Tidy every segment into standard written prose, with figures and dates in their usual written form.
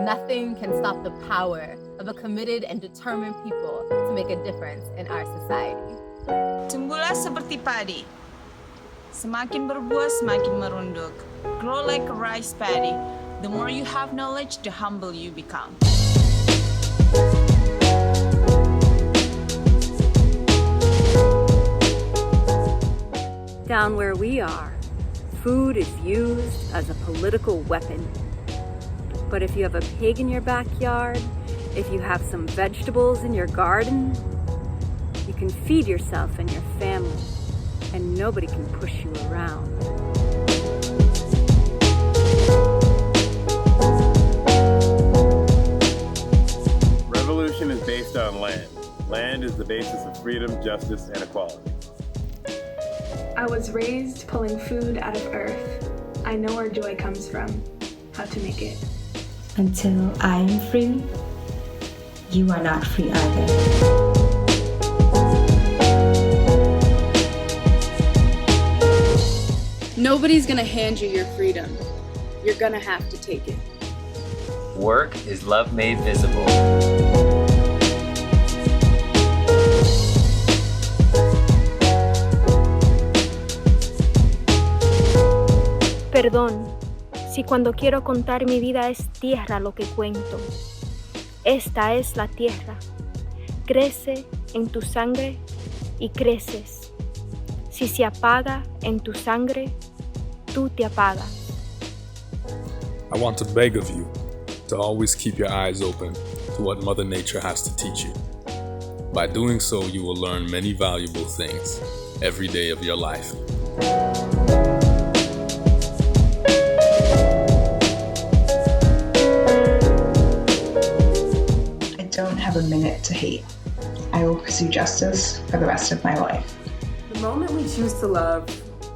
nothing can stop the power of a committed and determined people to make a difference in our society. Tumbuhlah seperti padi. Semakin berbuah, semakin merunduk. Grow like a rice paddy. The more you have knowledge, the humble you become. Down where we are, food is used as a political weapon. But if you have a pig in your backyard, if you have some vegetables in your garden, you can feed yourself and your family, and nobody can push you around. Revolution is based on land. Land is the basis of freedom, justice, and equality. I was raised pulling food out of earth. I know where joy comes from, how to make it. Until I am free, you are not free either. Nobody's gonna hand you your freedom. You're gonna have to take it. Work is love made visible. Perdón, si cuando quiero contar mi vida es tierra lo que cuento. Esta es la tierra. Crece en tu sangre y creces. Si se apaga en tu sangre, tú te apagas. I want to beg of you to always keep your eyes open to what Mother Nature has to teach you. By doing so, you will learn many valuable things every day of your life. I don't have a minute to hate. I will pursue justice for the rest of my life. The moment we choose to love,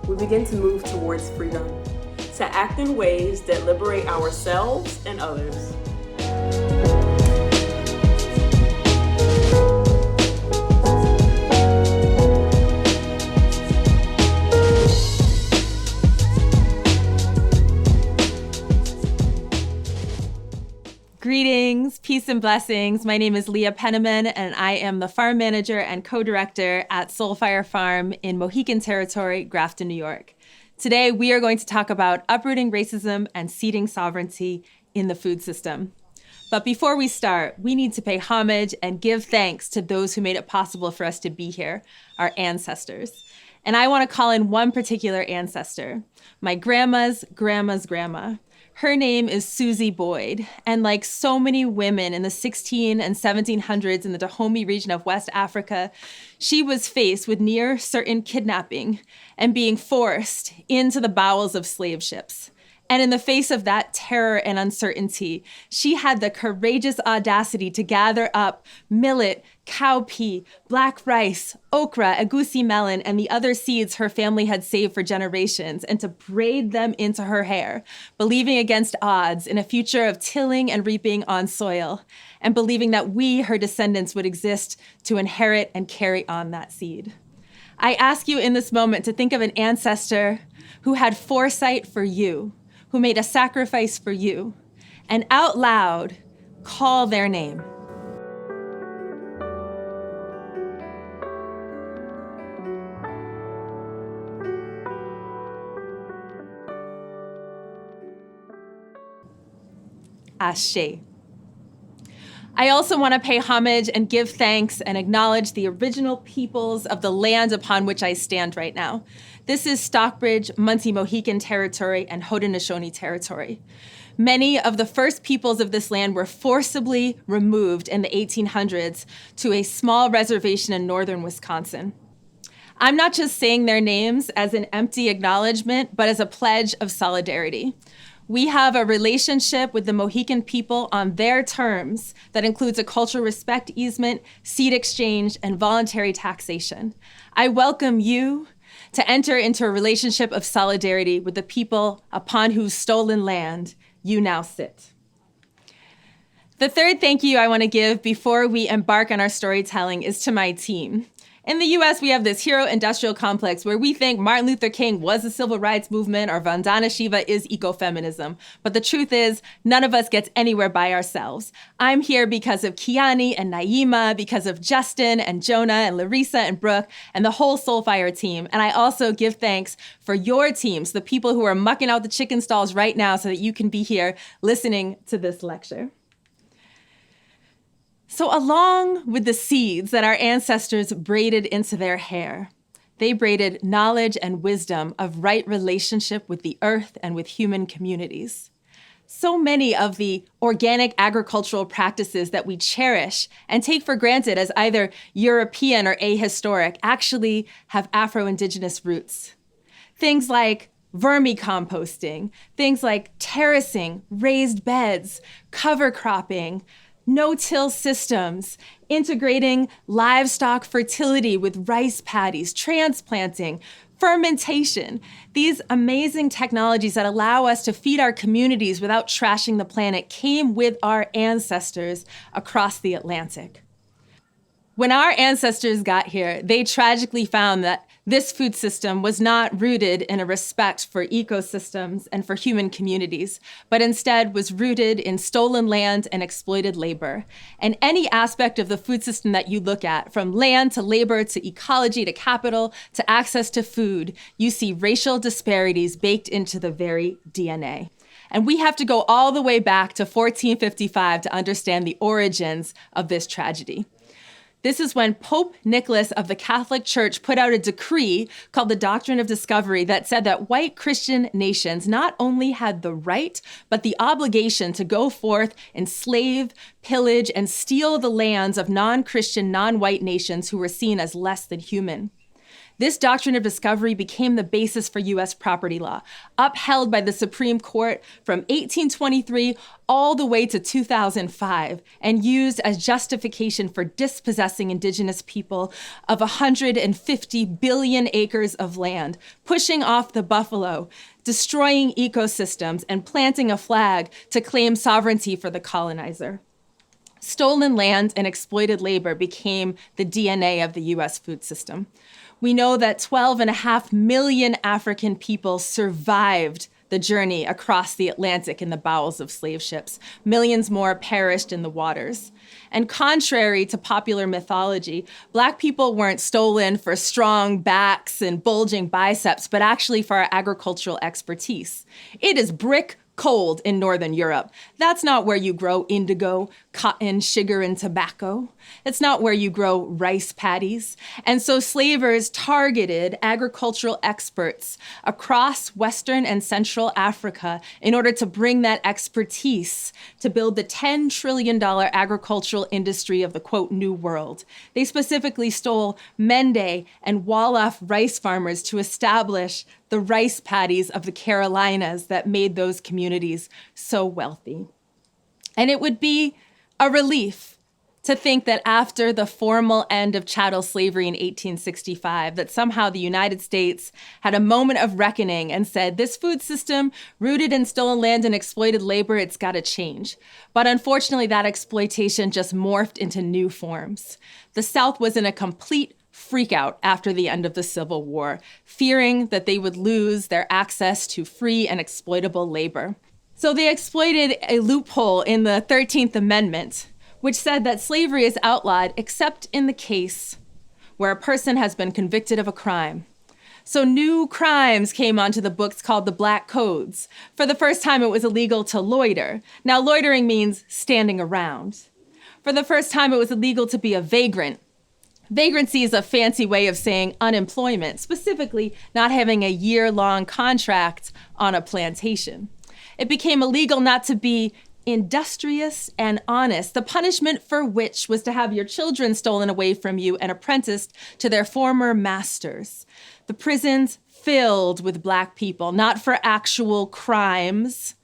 we begin to move towards freedom, to act in ways that liberate ourselves and others. Greetings, peace and blessings. My name is Leah Penniman, and I am the farm manager and co-director at Soulfire Farm in Mohican Territory, Grafton, New York. Today, we are going to talk about uprooting racism and seeding sovereignty in the food system. But before we start, we need to pay homage and give thanks to those who made it possible for us to be here, our ancestors. And I want to call in one particular ancestor, my grandma's grandma's grandma. Her name is Susie Boyd, and like so many women in the 16 and 1700s in the Dahomey region of West Africa, she was faced with near certain kidnapping and being forced into the bowels of slave ships. And in the face of that terror and uncertainty, she had the courageous audacity to gather up millet, cowpea, black rice, okra, agusi melon, and the other seeds her family had saved for generations, and to braid them into her hair, believing against odds in a future of tilling and reaping on soil, and believing that we, her descendants, would exist to inherit and carry on that seed. I ask you in this moment to think of an ancestor who had foresight for you, who made a sacrifice for you, and out loud, call their name. Ashe. I also want to pay homage and give thanks and acknowledge the original peoples of the land upon which I stand right now. This is Stockbridge, Munsee Mohican Territory, and Haudenosaunee Territory. Many of the first peoples of this land were forcibly removed in the 1800s to a small reservation in northern Wisconsin. I'm not just saying their names as an empty acknowledgement, but as a pledge of solidarity. We have a relationship with the Mohican people on their terms that includes a cultural respect easement, seed exchange, and voluntary taxation. I welcome you to enter into a relationship of solidarity with the people upon whose stolen land you now sit. The third thank you I want to give before we embark on our storytelling is to my team. In the US, we have this hero-industrial complex where we think Martin Luther King was the civil rights movement or Vandana Shiva is ecofeminism. But the truth is, none of us gets anywhere by ourselves. I'm here because of Kiani and Naima, because of Justin and Jonah and Larissa and Brooke and the whole Soulfire team. And I also give thanks for your teams, the people who are mucking out the chicken stalls right now so that you can be here listening to this lecture. So along with the seeds that our ancestors braided into their hair, they braided knowledge and wisdom of right relationship with the earth and with human communities. So many of the organic agricultural practices that we cherish and take for granted as either European or ahistoric actually have Afro-Indigenous roots. Things like vermicomposting, things like terracing, raised beds, cover cropping, no-till systems, integrating livestock fertility with rice paddies, transplanting, fermentation. These amazing technologies that allow us to feed our communities without trashing the planet came with our ancestors across the Atlantic. When our ancestors got here, they tragically found that this food system was not rooted in a respect for ecosystems and for human communities, but instead was rooted in stolen land and exploited labor. And any aspect of the food system that you look at, from land to labor to ecology to capital to access to food, you see racial disparities baked into the very DNA. And we have to go all the way back to 1455 to understand the origins of this tragedy. This is when Pope Nicholas of the Catholic Church put out a decree called the Doctrine of Discovery that said that white Christian nations not only had the right, but the obligation to go forth, enslave, pillage, and steal the lands of non-Christian, non-white nations who were seen as less than human. This doctrine of discovery became the basis for U.S. property law, upheld by the Supreme Court from 1823 all the way to 2005, and used as justification for dispossessing indigenous people of 150 billion acres of land, pushing off the buffalo, destroying ecosystems, and planting a flag to claim sovereignty for the colonizer. Stolen land and exploited labor became the DNA of the U.S. food system. We know that 12.5 million African people survived the journey across the Atlantic in the bowels of slave ships. Millions more perished in the waters. And contrary to popular mythology, Black people weren't stolen for strong backs and bulging biceps, but actually for our agricultural expertise. It is brick cold in Northern Europe. That's not where you grow indigo, cotton, sugar, and tobacco. It's not where you grow rice paddies. And so slavers targeted agricultural experts across Western and Central Africa in order to bring that expertise to build the $10 trillion agricultural industry of the, quote, New World. They specifically stole Mende and Wolof rice farmers to establish the rice paddies of the Carolinas that made those communities so wealthy. And it would be a relief to think that after the formal end of chattel slavery in 1865, that somehow the United States had a moment of reckoning and said, this food system rooted in stolen land and exploited labor, it's got to change. But unfortunately, that exploitation just morphed into new forms. The South was in a complete freak out after the end of the Civil War, fearing that they would lose their access to free and exploitable labor. So they exploited a loophole in the 13th Amendment, which said that slavery is outlawed except in the case where a person has been convicted of a crime. So new crimes came onto the books called the Black Codes. For the first time, it was illegal to loiter. Now, loitering means standing around. For the first time, it was illegal to be a vagrant. Vagrancy is a fancy way of saying unemployment, specifically not having a year-long contract on a plantation. It became illegal not to be industrious and honest, the punishment for which was to have your children stolen away from you and apprenticed to their former masters. The prisons filled with Black people, not for actual crimes,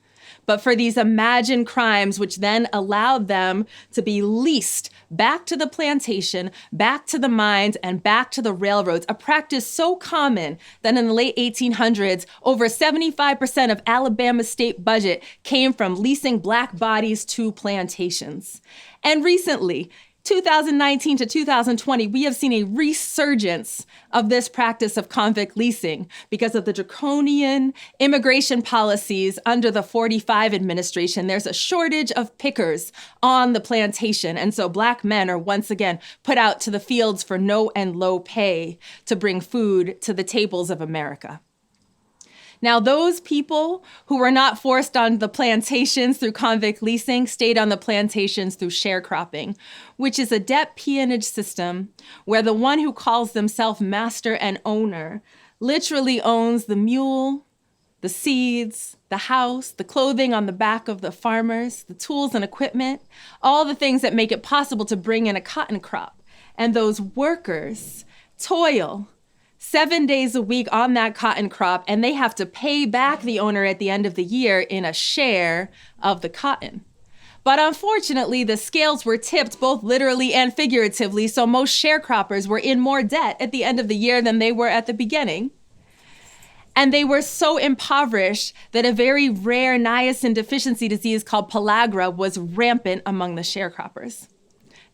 but for these imagined crimes, which then allowed them to be leased back to the plantation, back to the mines, and back to the railroads, a practice so common that in the late 1800s, over 75% of Alabama's state budget came from leasing Black bodies to plantations. And recently, 2019 to 2020, we have seen a resurgence of this practice of convict leasing because of the draconian immigration policies under the 45 administration. There's a shortage of pickers on the plantation. And so Black men are once again put out to the fields for no and low pay to bring food to the tables of America. Now, those people who were not forced on the plantations through convict leasing stayed on the plantations through sharecropping, which is a debt peonage system where the one who calls themselves master and owner literally owns the mule, the seeds, the house, the clothing on the back of the farmers, the tools and equipment, all the things that make it possible to bring in a cotton crop. And those workers toil 7 days a week on that cotton crop, and they have to pay back the owner at the end of the year in a share of the cotton. But unfortunately, the scales were tipped both literally and figuratively, so most sharecroppers were in more debt at the end of the year than they were at the beginning. And they were so impoverished that a very rare niacin deficiency disease called pellagra was rampant among the sharecroppers.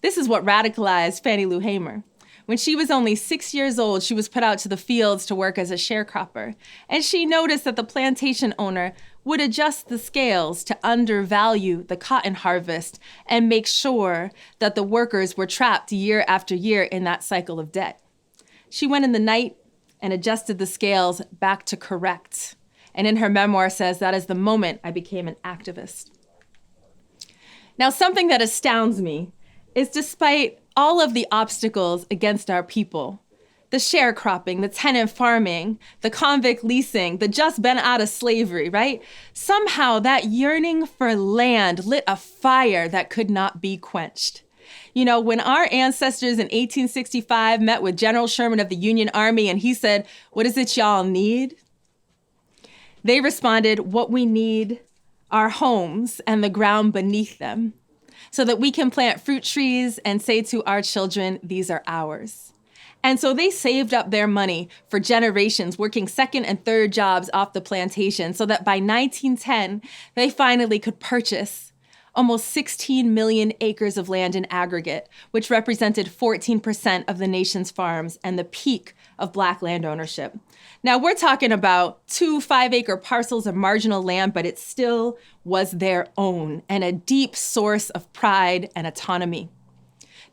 This is what radicalized Fannie Lou Hamer. When she was only 6 years old, she was put out to the fields to work as a sharecropper. And she noticed that the plantation owner would adjust the scales to undervalue the cotton harvest and make sure that the workers were trapped year after year in that cycle of debt. She went in the night and adjusted the scales back to correct. And in her memoir says, that is the moment I became an activist. Now, something that astounds me is despite all of the obstacles against our people, the sharecropping, the tenant farming, the convict leasing, the just been out of slavery, right? Somehow that yearning for land lit a fire that could not be quenched. You know, when our ancestors in 1865 met with General Sherman of the Union Army and he said, "What is it y'all need?" They responded, "What we need are homes and the ground beneath them, so that we can plant fruit trees and say to our children, these are ours." And so they saved up their money for generations, working second and third jobs off the plantation, so that by 1910, they finally could purchase almost 16 million acres of land in aggregate, which represented 14% of the nation's farms and the peak of Black land ownership. Now, we're talking about 2 5-acre parcels of marginal land, but it still was their own and a deep source of pride and autonomy.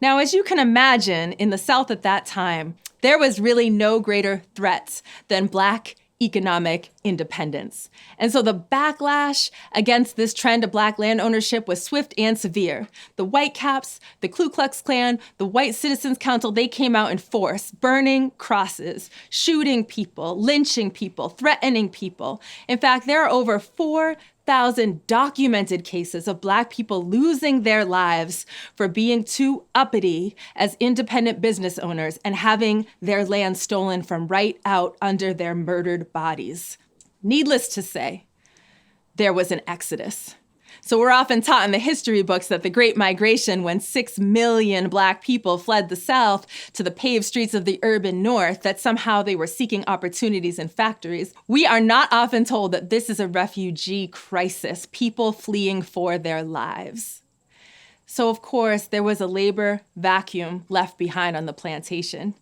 Now, as you can imagine, in the South at that time, there was really no greater threat than Black economic independence. And so the backlash against this trend of Black land ownership was swift and severe. The Whitecaps, the Ku Klux Klan, the White Citizens Council, they came out in force, burning crosses, shooting people, lynching people, threatening people. In fact, there are over 4,000 documented cases of Black people losing their lives for being too uppity as independent business owners and having their land stolen from right out under their murdered bodies. Needless to say, there was an exodus. So we're often taught in the history books that the Great Migration, when 6 million Black people fled the South to the paved streets of the urban North, that somehow they were seeking opportunities in factories. We are not often told that this is a refugee crisis, people fleeing for their lives. So of course, there was a labor vacuum left behind on the plantation.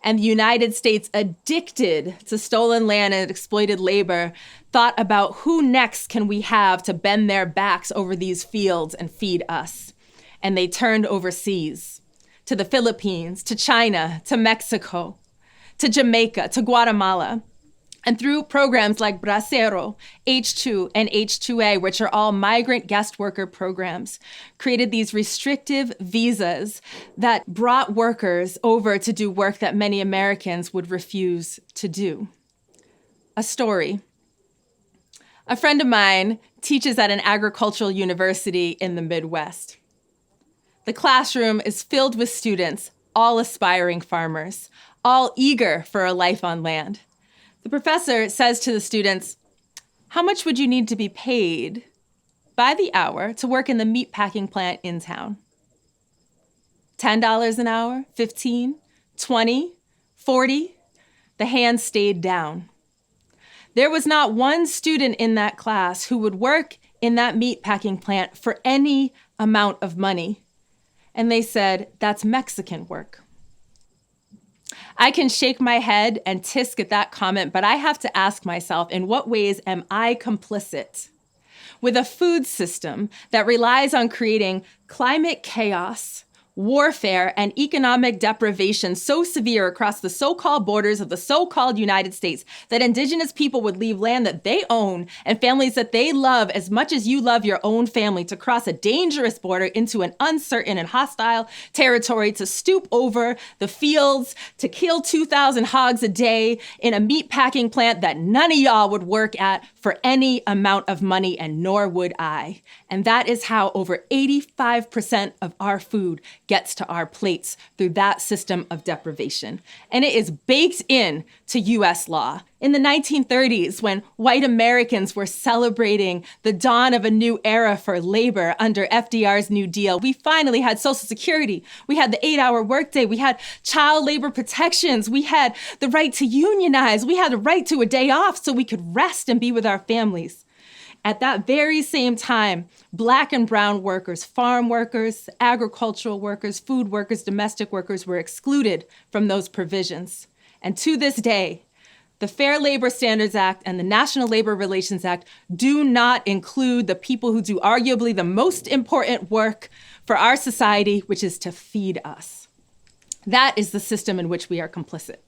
And the United States, addicted to stolen land and exploited labor, thought about who next can we have to bend their backs over these fields and feed us. And they turned overseas, to the Philippines, to China, to Mexico, to Jamaica, to Guatemala. And through programs like Bracero, H2, and H2A, which are all migrant guest worker programs, created these restrictive visas that brought workers over to do work that many Americans would refuse to do. A story. A friend of mine teaches at an agricultural university in the Midwest. The classroom is filled with students, all aspiring farmers, all eager for a life on land. The professor says to the students, "How much would you need to be paid by the hour to work in the meat packing plant in town? $10 an hour, 15, 20, 40? The hands stayed down. There was not one student in that class who would work in that meat packing plant for any amount of money. And they said, that's Mexican work. I can shake my head and tisk at that comment, but I have to ask myself, in what ways am I complicit with a food system that relies on creating climate chaos, warfare, and economic deprivation so severe across the so-called borders of the so-called United States that indigenous people would leave land that they own and families that they love as much as you love your own family to cross a dangerous border into an uncertain and hostile territory, to stoop over the fields, to kill 2,000 hogs a day in a meat packing plant that none of y'all would work at for any amount of money, and nor would I. And that is how over 85% of our food gets to our plates, through that system of deprivation. And it is baked in to US law. In the 1930s, when white Americans were celebrating the dawn of a new era for labor under FDR's New Deal, we finally had Social Security. We had the 8-hour workday. We had child labor protections. We had the right to unionize. We had the right to a day off so we could rest and be with our families. At that very same time, Black and brown workers, farm workers, agricultural workers, food workers, domestic workers were excluded from those provisions. And to this day, the Fair Labor Standards Act and the National Labor Relations Act do not include the people who do arguably the most important work for our society, which is to feed us. That is the system in which we are complicit.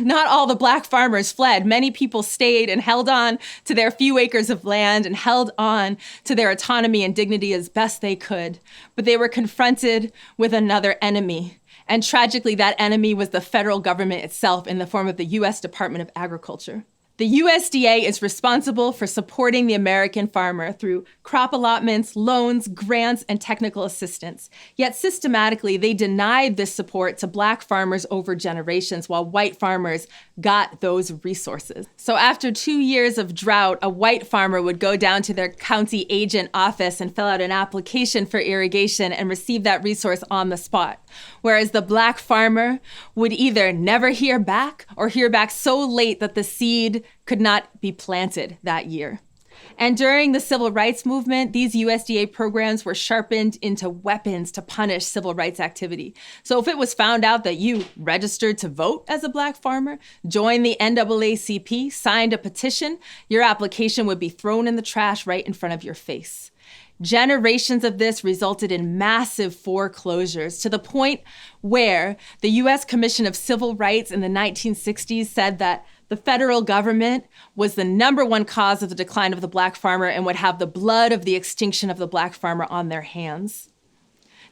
Not all the Black farmers fled. Many people stayed and held on to their few acres of land and held on to their autonomy and dignity as best they could. But they were confronted with another enemy. And tragically, that enemy was the federal government itself in the form of the U.S. Department of Agriculture. The USDA is responsible for supporting the American farmer through crop allotments, loans, grants, and technical assistance. Yet systematically, they denied this support to Black farmers over generations, while white farmers got those resources. So after 2 years of drought, a white farmer would go down to their county agent office and fill out an application for irrigation and receive that resource on the spot. Whereas the Black farmer would either never hear back or hear back so late that the seed could not be planted that year. And during the civil rights movement, these USDA programs were sharpened into weapons to punish civil rights activity. So if it was found out that you registered to vote as a Black farmer, joined the NAACP, signed a petition, your application would be thrown in the trash right in front of your face. Generations of this resulted in massive foreclosures, to the point where the U.S. Commission of Civil Rights in the 1960s said that the federal government was the #1 cause of the decline of the Black farmer and would have the blood of the extinction of the Black farmer on their hands.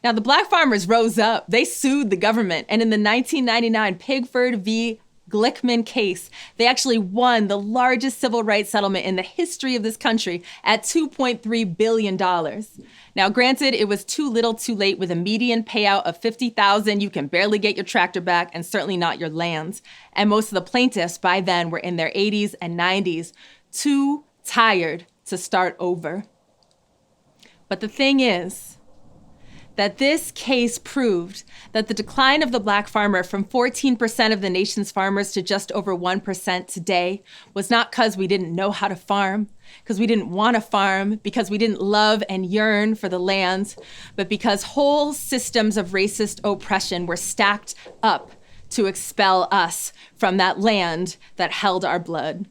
Now, the Black farmers rose up. They sued the government. And in the 1999 Pigford v. Glickman case, they actually won the largest civil rights settlement in the history of this country at $2.3 billion. Now, granted, it was too little too late. With a median payout of $50,000, you can barely get your tractor back, and certainly not your lands. And most of the plaintiffs by then were in their 80s and 90s, too tired to start over. But the thing is that this case proved that the decline of the Black farmer from 14% of the nation's farmers to just over 1% today was not because we didn't know how to farm, because we didn't want to farm, because we didn't love and yearn for the land, but because whole systems of racist oppression were stacked up to expel us from that land that held our blood.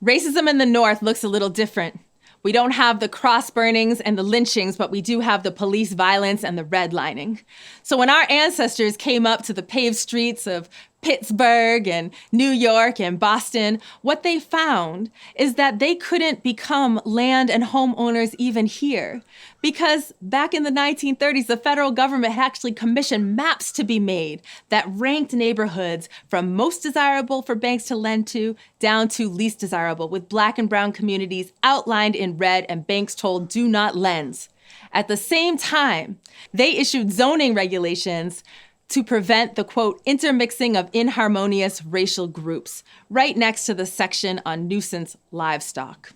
Racism in the North looks a little different. We don't have the cross burnings and the lynchings, but we do have the police violence and the redlining. So when our ancestors came up to the paved streets of Pittsburgh and New York and Boston, what they found is that they couldn't become land and homeowners even here. Because back in the 1930s, the federal government had actually commissioned maps to be made that ranked neighborhoods from most desirable for banks to lend to down to least desirable, with Black and brown communities outlined in red and banks told do not lend. At the same time, they issued zoning regulations to prevent the, quote, intermixing of inharmonious racial groups, right next to the section on nuisance livestock.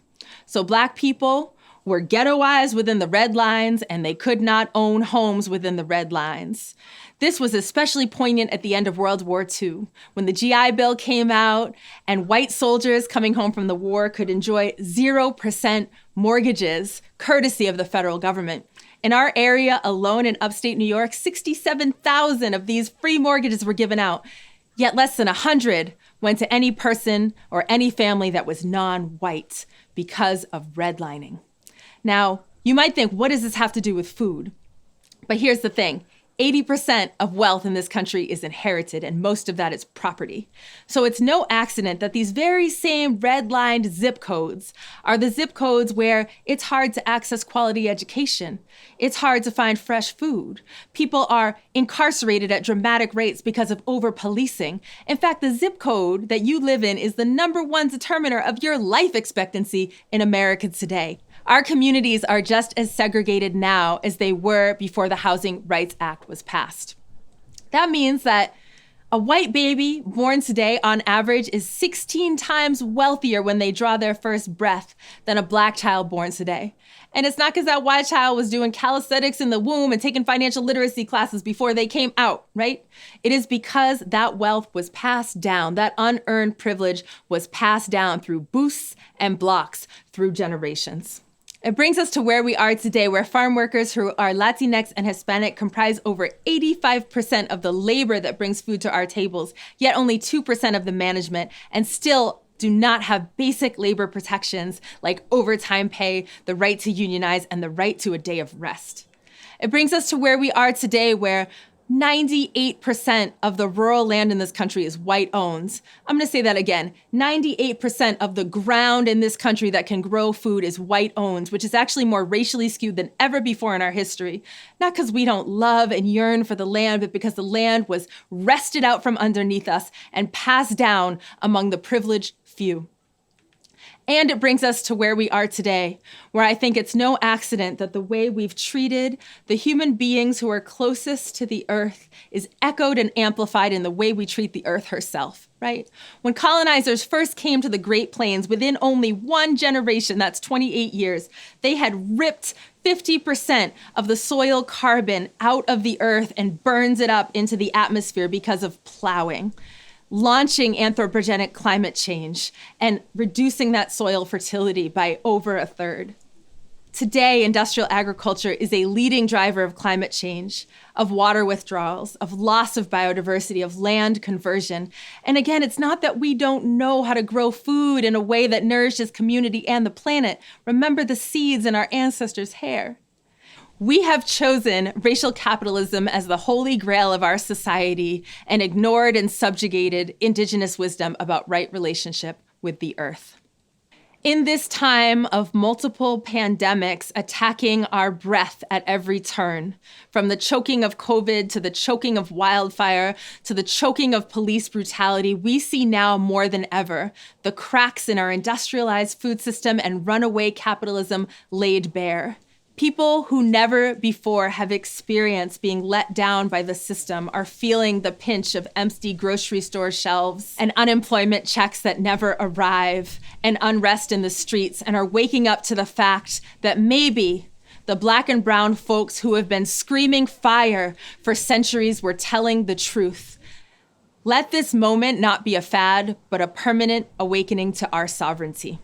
So Black people were ghettoized within the red lines, and they could not own homes within the red lines. This was especially poignant at the end of World War II, when the GI Bill came out and white soldiers coming home from the war could enjoy 0% mortgages, courtesy of the federal government. In our area alone in upstate New York, 67,000 of these free mortgages were given out, yet less than 100 went to any person or any family that was non-white because of redlining. Now, you might think, what does this have to do with food? But here's the thing. 80% of wealth in this country is inherited, and most of that is property. So it's no accident that these very same redlined zip codes are the zip codes where it's hard to access quality education. It's hard to find fresh food. People are incarcerated at dramatic rates because of over-policing. In fact, the zip code that you live in is the #1 determiner of your life expectancy in America today. Our communities are just as segregated now as they were before the Housing Rights Act was passed. That means that a white baby born today, on average, is 16 times wealthier when they draw their first breath than a black child born today. And it's not because that white child was doing calisthenics in the womb and taking financial literacy classes before they came out, right? It is because that wealth was passed down, that unearned privilege was passed down through boosts and blocks through generations. It brings us to where we are today, where farm workers who are Latinx and Hispanic comprise over 85% of the labor that brings food to our tables, yet only 2% of the management, and still do not have basic labor protections like overtime pay, the right to unionize, and the right to a day of rest. It brings us to where we are today, where 98% of the rural land in this country is white-owned. I'm going to say that again. 98% of the ground in this country that can grow food is white-owned, which is actually more racially skewed than ever before in our history. Not because we don't love and yearn for the land, but because the land was wrested out from underneath us and passed down among the privileged few. And it brings us to where we are today, where I think it's no accident that the way we've treated the human beings who are closest to the earth is echoed and amplified in the way we treat the earth herself, right? When colonizers first came to the Great Plains, within only one generation, that's 28 years, they had ripped 50% of the soil carbon out of the earth and burns it up into the atmosphere because of plowing, launching anthropogenic climate change and reducing that soil fertility by over a third. Today, industrial agriculture is a leading driver of climate change, of water withdrawals, of loss of biodiversity, of land conversion. And again, it's not that we don't know how to grow food in a way that nourishes community and the planet. Remember the seeds in our ancestors' hair. We have chosen racial capitalism as the holy grail of our society and ignored and subjugated indigenous wisdom about right relationship with the earth. In this time of multiple pandemics attacking our breath at every turn, from the choking of COVID to the choking of wildfire to the choking of police brutality, we see now more than ever the cracks in our industrialized food system and runaway capitalism laid bare. People who never before have experienced being let down by the system are feeling the pinch of empty grocery store shelves and unemployment checks that never arrive and unrest in the streets, and are waking up to the fact that maybe the Black and brown folks who have been screaming fire for centuries were telling the truth. Let this moment not be a fad, but a permanent awakening to our sovereignty.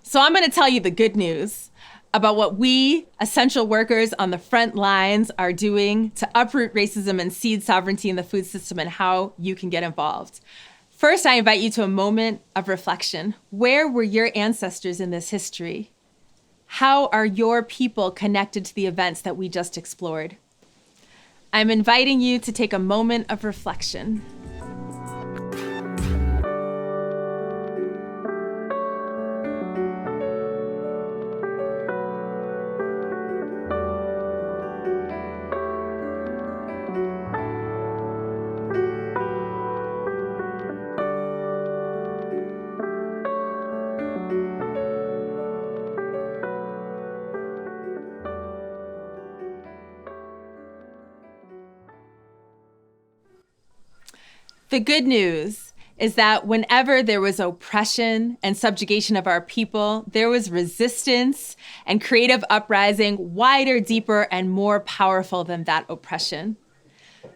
So I'm going to tell you the good news about what we, essential workers on the front lines, are doing to uproot racism and seed sovereignty in the food system, and how you can get involved. First, I invite you to a moment of reflection. Where were your ancestors in this history? How are your people connected to the events that we just explored? I'm inviting you to take a moment of reflection. The good news is that whenever there was oppression and subjugation of our people, there was resistance and creative uprising wider, deeper, and more powerful than that oppression.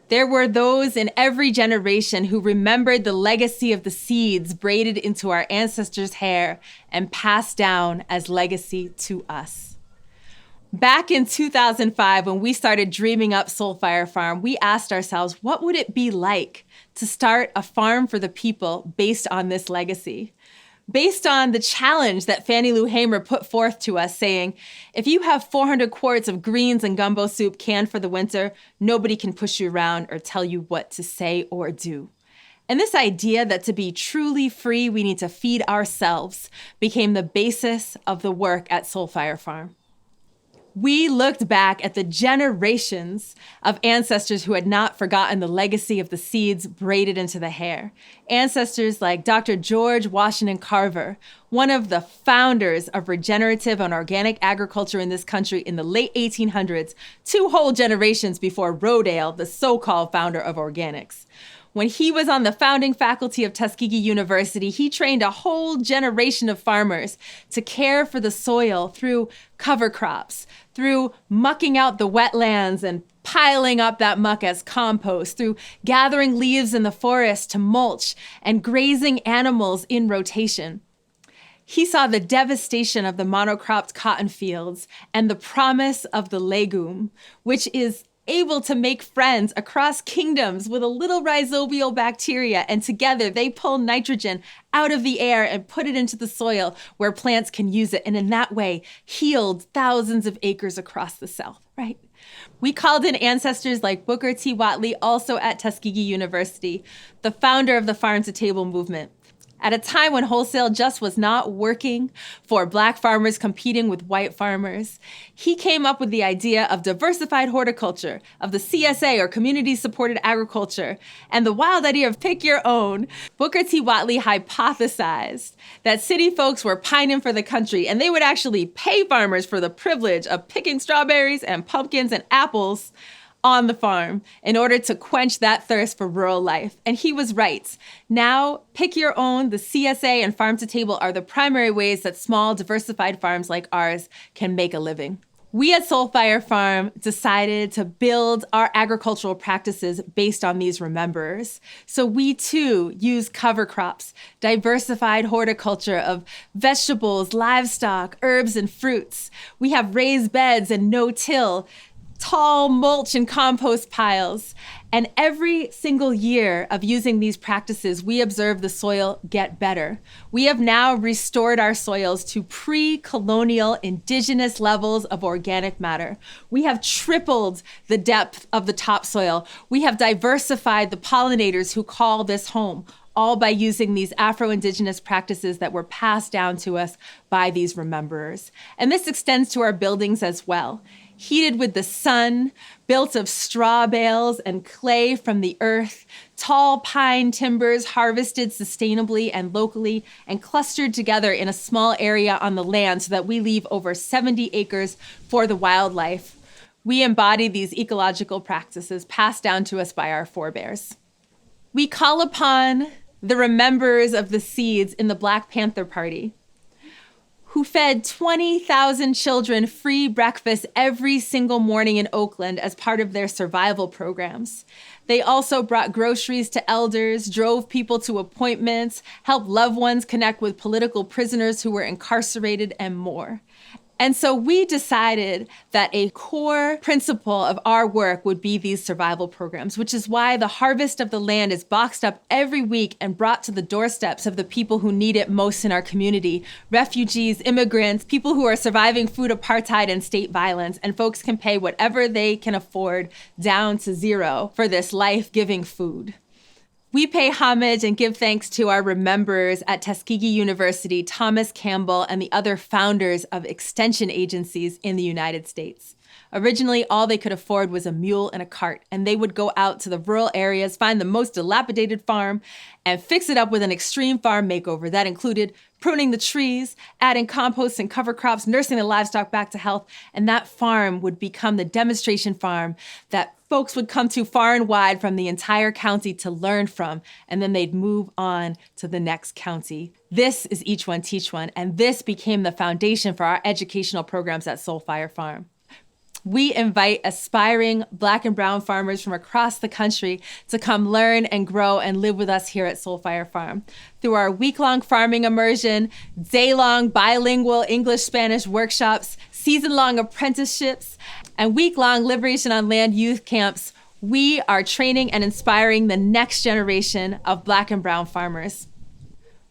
There were those in every generation who remembered the legacy of the seeds braided into our ancestors' hair and passed down as legacy to us. Back in 2005, when we started dreaming up Soulfire Farm, we asked ourselves, what would it be like to start a farm for the people based on this legacy? Based on the challenge that Fannie Lou Hamer put forth to us, saying, if you have 400 quarts of greens and gumbo soup canned for the winter, nobody can push you around or tell you what to say or do. And this idea that to be truly free, we need to feed ourselves became the basis of the work at Soulfire Farm. We looked back at the generations of ancestors who had not forgotten the legacy of the seeds braided into the hair. Ancestors like Dr. George Washington Carver, one of the founders of regenerative and organic agriculture in this country in the late 1800s, 2 whole generations before Rodale, the so-called founder of organics. When he was on the founding faculty of Tuskegee University, he trained a whole generation of farmers to care for the soil through cover crops, through mucking out the wetlands and piling up that muck as compost, through gathering leaves in the forest to mulch and grazing animals in rotation. He saw the devastation of the monocropped cotton fields and the promise of the legume, which is able to make friends across kingdoms with a little rhizobial bacteria, and together they pull nitrogen out of the air and put it into the soil where plants can use it, and in that way healed thousands of acres across the South, right? We called in ancestors like Booker T. Whatley, also at Tuskegee University, the founder of the Farm to Table movement. At a time when wholesale just was not working for Black farmers competing with white farmers, he came up with the idea of diversified horticulture, of the CSA or community-supported agriculture, and the wild idea of pick your own. Booker T. Whatley hypothesized that city folks were pining for the country, and they would actually pay farmers for the privilege of picking strawberries and pumpkins and apples on the farm in order to quench that thirst for rural life. And he was right. Now, pick your own, the CSA, and Farm to Table are the primary ways that small, diversified farms like ours can make a living. We at Soulfire Farm decided to build our agricultural practices based on these rememberers. So we too use cover crops, diversified horticulture of vegetables, livestock, herbs, and fruits. We have raised beds and no-till, tall mulch and compost piles. And every single year of using these practices, we observe the soil get better. We have now restored our soils to pre-colonial indigenous levels of organic matter. We have tripled the depth of the topsoil. We have diversified the pollinators who call this home, all by using these Afro-Indigenous practices that were passed down to us by these rememberers. And this extends to our buildings as well. Heated with the sun, built of straw bales and clay from the earth, tall pine timbers harvested sustainably and locally and clustered together in a small area on the land so that we leave over 70 acres for the wildlife. We embody these ecological practices passed down to us by our forebears. We call upon the rememberers of the seeds in the Black Panther Party, who fed 20,000 children free breakfast every single morning in Oakland as part of their survival programs. They also brought groceries to elders, drove people to appointments, helped loved ones connect with political prisoners who were incarcerated, and more. And so we decided that a core principle of our work would be these survival programs, which is why the harvest of the land is boxed up every week and brought to the doorsteps of the people who need it most in our community: refugees, immigrants, people who are surviving food apartheid and state violence, and folks can pay whatever they can afford down to zero for this life-giving food. We pay homage and give thanks to our rememberers at Tuskegee University, Thomas Campbell, and the other founders of extension agencies in the United States. Originally, all they could afford was a mule and a cart, and they would go out to the rural areas, find the most dilapidated farm, and fix it up with an extreme farm makeover that included pruning the trees, adding compost and cover crops, nursing the livestock back to health, and that farm would become the demonstration farm that folks would come to far and wide from the entire county to learn from, and then they'd move on to the next county. This is Each One Teach One, and this became the foundation for our educational programs at Soulfire Farm. We invite aspiring Black and Brown farmers from across the country to come learn and grow and live with us here at Soulfire Farm. Through our week-long farming immersion, day-long bilingual English-Spanish workshops, season-long apprenticeships, and week-long Liberation on Land youth camps, we are training and inspiring the next generation of Black and Brown farmers.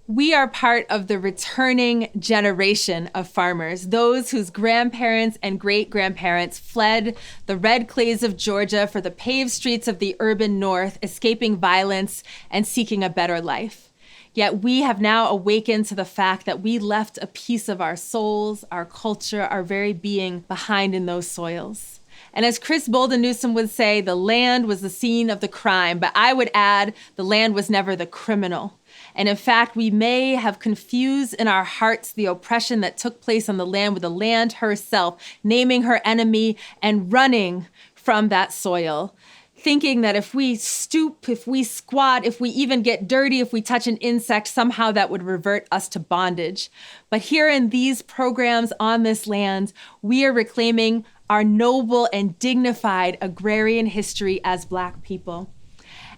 We are part of the returning generation of farmers, those whose grandparents and great-grandparents fled the red clays of Georgia for the paved streets of the urban north, escaping violence and seeking a better life. Yet we have now awakened to the fact that we left a piece of our souls, our culture, our very being behind in those soils. And as Chris Bolden Newsom would say, the land was the scene of the crime, but I would add, the land was never the criminal. And in fact, we may have confused in our hearts the oppression that took place on the land with the land herself, naming her enemy and running from that soil, thinking that if we stoop, if we squat, if we even get dirty, if we touch an insect, somehow that would revert us to bondage. But here in these programs on this land, we are reclaiming our noble and dignified agrarian history as Black people.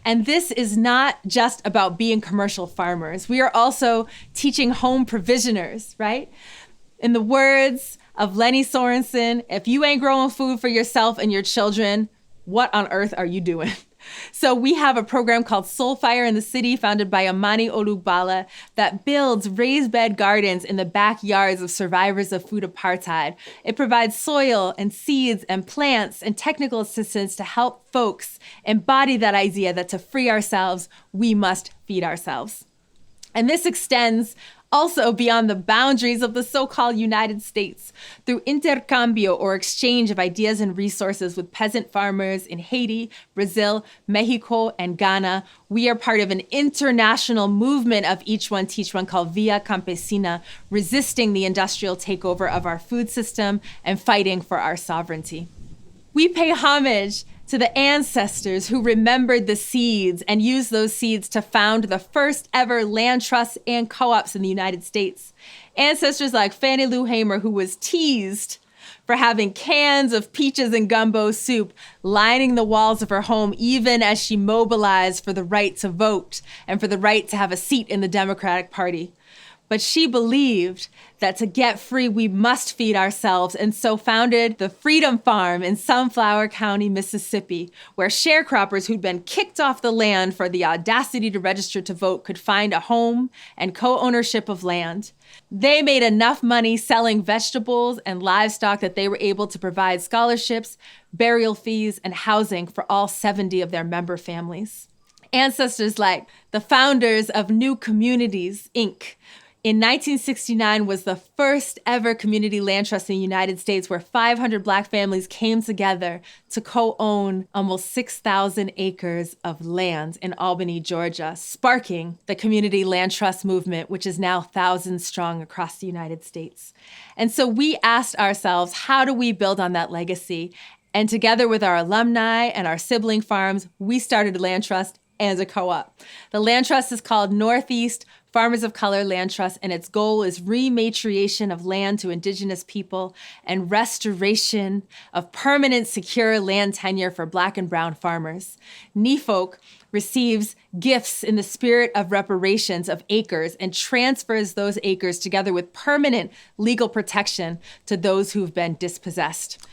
And this is not just about being commercial farmers. We are also teaching home provisioners, right? In the words of Lenny Sorensen, if you ain't growing food for yourself and your children, what on earth are you doing? So we have a program called Soulfire in the City, founded by Amani Olugbala, that builds raised bed gardens in the backyards of survivors of food apartheid. It provides soil and seeds and plants and technical assistance to help folks embody that idea that to free ourselves, we must feed ourselves. And this extends also beyond the boundaries of the so-called United States through intercambio, or exchange of ideas and resources with peasant farmers in Haiti, Brazil, Mexico, and Ghana. We are part of an international movement of Each One Teach One called Via Campesina, resisting the industrial takeover of our food system and fighting for our sovereignty. We pay homage to the ancestors who remembered the seeds and used those seeds to found the first ever land trusts and co-ops in the United States. Ancestors like Fannie Lou Hamer, who was teased for having cans of peaches and gumbo soup lining the walls of her home, even as she mobilized for the right to vote and for the right to have a seat in the Democratic Party. But she believed that to get free, we must feed ourselves, and so founded the Freedom Farm in Sunflower County, Mississippi, where sharecroppers who'd been kicked off the land for the audacity to register to vote could find a home and co-ownership of land. They made enough money selling vegetables and livestock that they were able to provide scholarships, burial fees, and housing for all 70 of their member families. Ancestors like the founders of New Communities, Inc., in 1969 was the first ever community land trust in the United States, where 500 Black families came together to co-own almost 6,000 acres of land in Albany, Georgia, sparking the community land trust movement, which is now thousands strong across the United States. And so we asked ourselves, how do we build on that legacy? And together with our alumni and our sibling farms, we started a land trust and a co-op. The land trust is called Northeast Farmers of Color Land Trust, and its goal is rematriation of land to Indigenous people and restoration of permanent, secure land tenure for Black and Brown farmers. NEFOC receives gifts in the spirit of reparations of acres and transfers those acres together with permanent legal protection to those who've been dispossessed.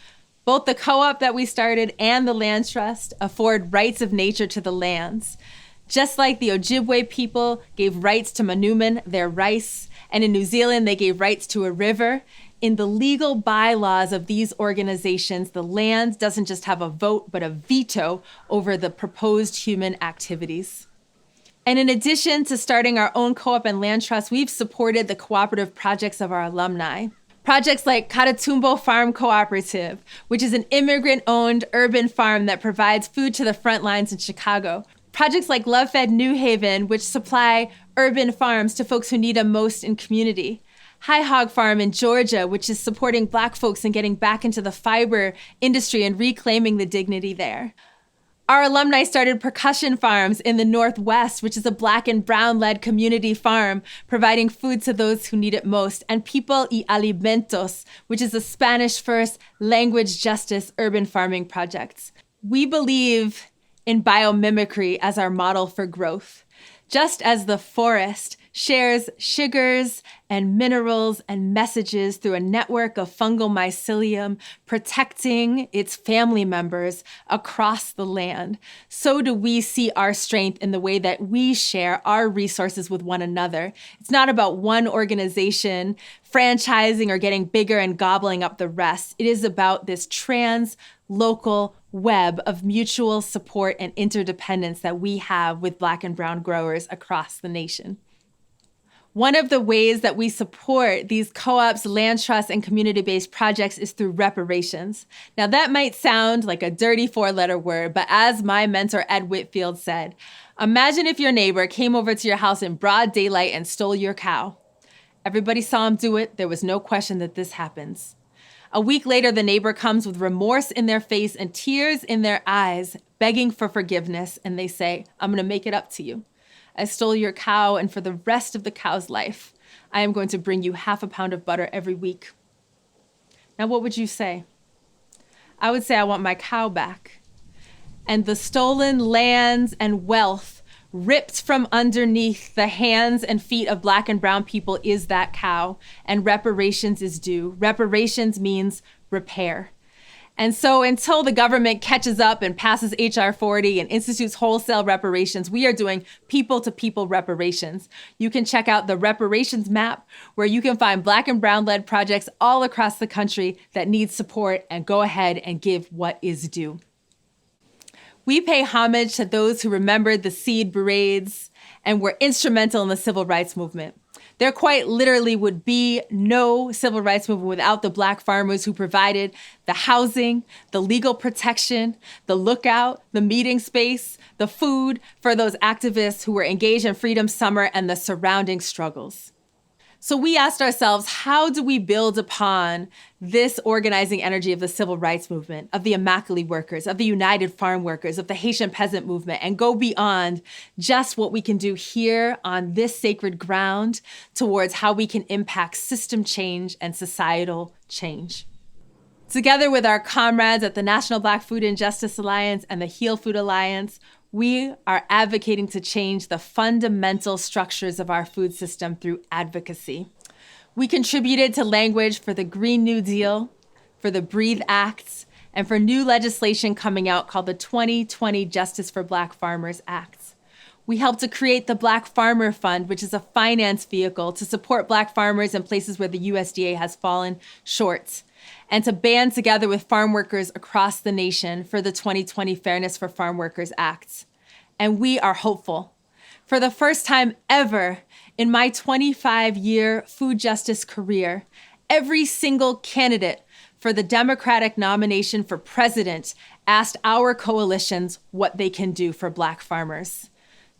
Both the co-op that we started and the land trust afford rights of nature to the lands. Just like the Ojibwe people gave rights to Manuman, their rice, and in New Zealand they gave rights to a river, in the legal bylaws of these organizations, the land doesn't just have a vote, but a veto over the proposed human activities. And in addition to starting our own co-op and land trust, we've supported the cooperative projects of our alumni. Projects like Catatumbo Farm Cooperative, which is an immigrant-owned urban farm that provides food to the frontlines in Chicago. Projects like Love Fed New Haven, which supply urban farms to folks who need them most in community. High Hog Farm in Georgia, which is supporting Black folks and getting back into the fiber industry and reclaiming the dignity there. Our alumni started Percussion Farms in the Northwest, which is a Black and Brown-led community farm, providing food to those who need it most, and People y Alimentos, which is a Spanish-first language justice urban farming project. We believe in biomimicry as our model for growth. Just as the forest shares sugars and minerals and messages through a network of fungal mycelium protecting its family members across the land, so do we see our strength in the way that we share our resources with one another. It's not about one organization franchising or getting bigger and gobbling up the rest. It is about this trans-local web of mutual support and interdependence that we have with Black and Brown growers across the nation. One of the ways that we support these co-ops, land trusts, and community-based projects is through reparations. Now that might sound like a dirty four-letter word, but as my mentor Ed Whitfield said, imagine if your neighbor came over to your house in broad daylight and stole your cow. Everybody saw him do it. There was no question that this happens. A week later, the neighbor comes with remorse in their face and tears in their eyes, begging for forgiveness, and they say, I'm gonna make it up to you. I stole your cow, and for the rest of the cow's life, I am going to bring you half a pound of butter every week. Now, what would you say? I would say I want my cow back. And the stolen lands and wealth ripped from underneath the hands and feet of Black and Brown people is that cow, and reparations is due. Reparations means repair. And so until the government catches up and passes HR 40 and institutes wholesale reparations, we are doing people-to-people reparations. You can check out the reparations map, where you can find Black and Brown-led projects all across the country that need support, and go ahead and give what is due. We pay homage to those who remembered the seed braids and were instrumental in the civil rights movement. There quite literally would be no civil rights movement without the Black farmers who provided the housing, the legal protection, the lookout, the meeting space, the food for those activists who were engaged in Freedom Summer and the surrounding struggles. So we asked ourselves, how do we build upon this organizing energy of the civil rights movement, of the Immaculate workers, of the United Farm Workers, of the Haitian peasant movement, and go beyond just what we can do here on this sacred ground towards how we can impact system change and societal change? Together with our comrades at the National Black Food Injustice Alliance and the Heal Food Alliance, we are advocating to change the fundamental structures of our food system through advocacy. We contributed to language for the Green New Deal, for the Breathe Acts, and for new legislation coming out called the 2020 Justice for Black Farmers Act. We helped to create the Black Farmer Fund, which is a finance vehicle to support Black farmers in places where the USDA has fallen short, and to band together with farm workers across the nation for the 2020 Fairness for Farm Workers Act. And we are hopeful. For the first time ever in my 25-year food justice career, every single candidate for the Democratic nomination for president asked our coalitions what they can do for Black farmers.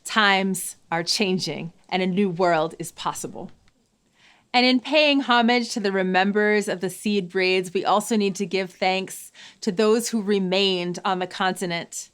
Times are changing, and a new world is possible. And in paying homage to the rememberers of the seed braids, we also need to give thanks to those who remained on the continent.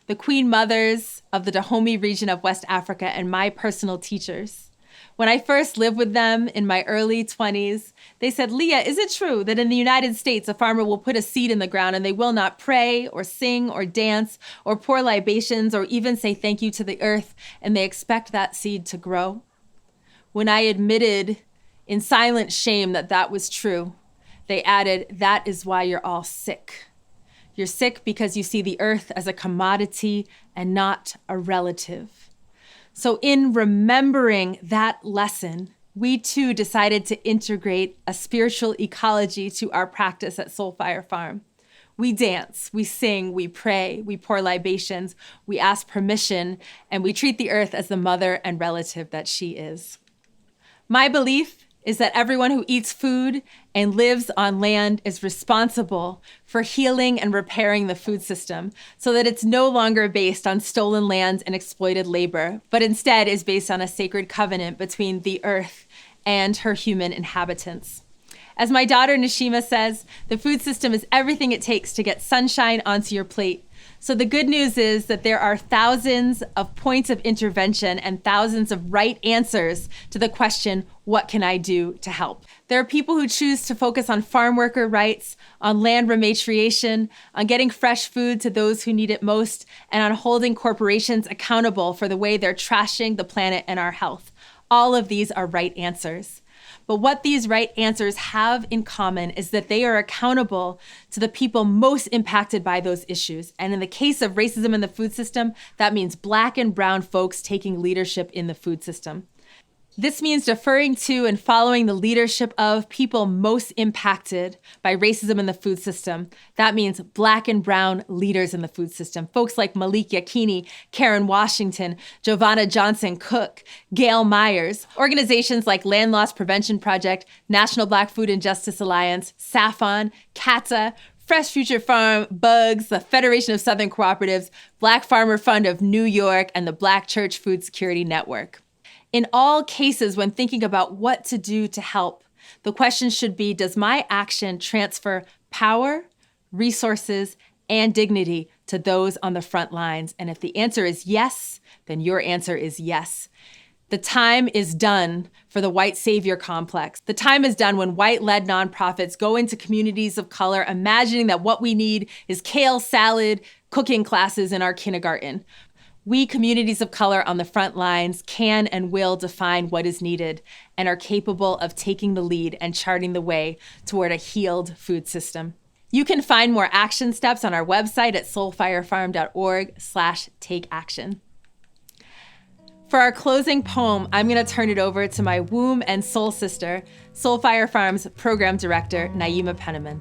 The Queen Mothers of the Dahomey region of West Africa and my personal teachers. When I first lived with them in my early 20s, they said, Leah, is it true that in the United States, a farmer will put a seed in the ground and they will not pray or sing or dance or pour libations or even say thank you to the earth, and they expect that seed to grow? When I admitted in silent shame that that was true, they added, that is why you're all sick. You're sick because you see the earth as a commodity and not a relative. So in remembering that lesson, we too decided to integrate a spiritual ecology to our practice at Soulfire Farm. We dance, we sing, we pray, we pour libations, we ask permission, and we treat the earth as the mother and relative that she is. My belief is that everyone who eats food and lives on land is responsible for healing and repairing the food system so that it's no longer based on stolen lands and exploited labor, but instead is based on a sacred covenant between the earth and her human inhabitants. As my daughter Nashima says, the food system is everything it takes to get sunshine onto your plate, So the good news is that there are thousands of points of intervention and thousands of right answers to the question, what can I do to help? There are people who choose to focus on farm worker rights, on land rematriation, on getting fresh food to those who need it most, and on holding corporations accountable for the way they're trashing the planet and our health. All of these are right answers. But what these right answers have in common is that they are accountable to the people most impacted by those issues. And in the case of racism in the food system, that means Black and brown folks taking leadership in the food system. This means deferring to and following the leadership of people most impacted by racism in the food system. That means Black and brown leaders in the food system. Folks like Malik Yakini, Karen Washington, Giovanna Johnson Cook, Gail Myers. Organizations like Land Loss Prevention Project, National Black Food and Justice Alliance, SAFON, CATA, Fresh Future Farm, Bugs, the Federation of Southern Cooperatives, Black Farmer Fund of New York, and the Black Church Food Security Network. In all cases, when thinking about what to do to help, the question should be, does my action transfer power, resources, and dignity to those on the front lines? And if the answer is yes, then your answer is yes. The time is done for the white savior complex. The time is done when white-led nonprofits go into communities of color imagining that what we need is kale salad cooking classes in our kindergarten. We, communities of color on the front lines, can and will define what is needed and are capable of taking the lead and charting the way toward a healed food system. You can find more action steps on our website at soulfirefarm.org/takeaction. For our closing poem, I'm going to turn it over to my womb and soul sister, Soulfire Farm's program director, Naima Penniman.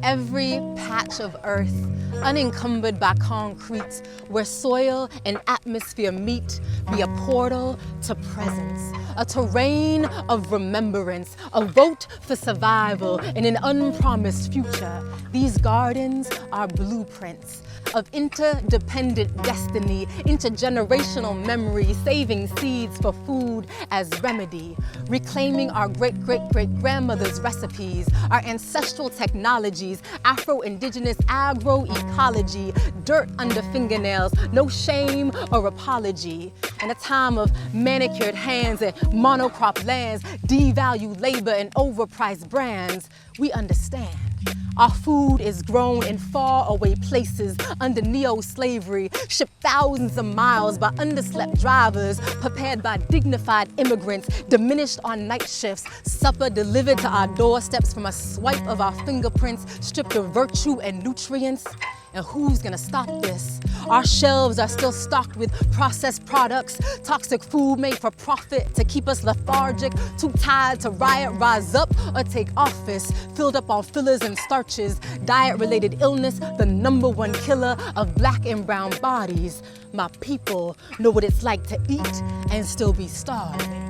Every patch of earth, unencumbered by concrete, where soil and atmosphere meet, be a portal to presence, a terrain of remembrance, a vote for survival in an unpromised future. These gardens are blueprints of interdependent destiny, intergenerational memory, saving seeds for food as remedy, reclaiming our great-great-great-grandmother's recipes, our ancestral technologies, Afro-Indigenous agroecology, dirt under fingernails, no shame or apology. In a time of manicured hands and monocrop lands, devalued labor and overpriced brands, we understand. Our food is grown in faraway places under neo-slavery, shipped thousands of miles by underslept drivers, prepared by dignified immigrants, diminished on night shifts, supper delivered to our doorsteps from a swipe of our fingerprints, stripped of virtue and nutrients. And who's gonna stop this? Our shelves are still stocked with processed products, toxic food made for profit to keep us lethargic, too tired to riot, rise up, or take office, filled up on fillers and starches, diet-related illness, the #1 killer of Black and brown bodies. My people know what it's like to eat and still be starving.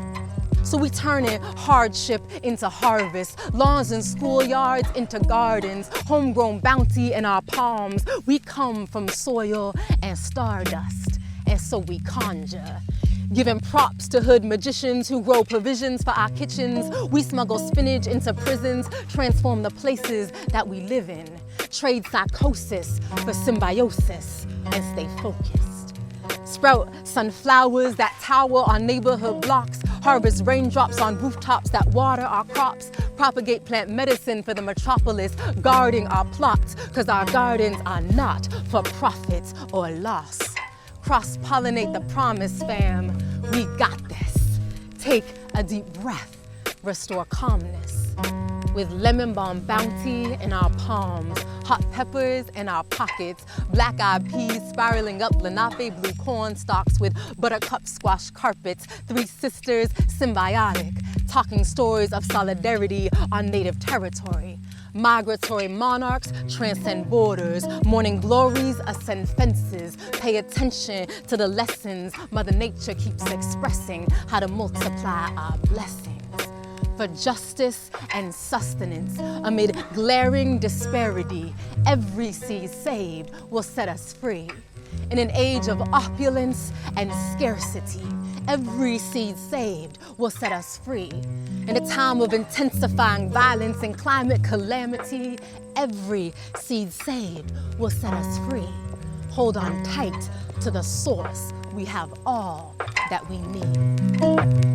So we turning hardship into harvest, lawns and schoolyards into gardens, homegrown bounty in our palms. We come from soil and stardust, and so we conjure. Giving props to hood magicians who grow provisions for our kitchens. We smuggle spinach into prisons, transform the places that we live in. Trade psychosis for symbiosis, and stay focused. Sprout sunflowers that tower on neighborhood blocks, harvest raindrops on rooftops that water our crops, propagate plant medicine for the metropolis, guarding our plots, cause our gardens are not for profit or loss. Cross-pollinate the promise, fam. We got this. Take a deep breath, restore calmness. With lemon balm bounty in our palms, hot peppers in our pockets, black-eyed peas spiraling up Lenape blue corn stalks with buttercup squash carpets, 3 sisters symbiotic, talking stories of solidarity on native territory. Migratory monarchs transcend borders, morning glories ascend fences. Pay attention to the lessons Mother Nature keeps expressing, how to multiply our blessings. For justice and sustenance amid glaring disparity, every seed saved will set us free. In an age of opulence and scarcity, every seed saved will set us free. In a time of intensifying violence and climate calamity, every seed saved will set us free. Hold on tight to the source. We have all that we need.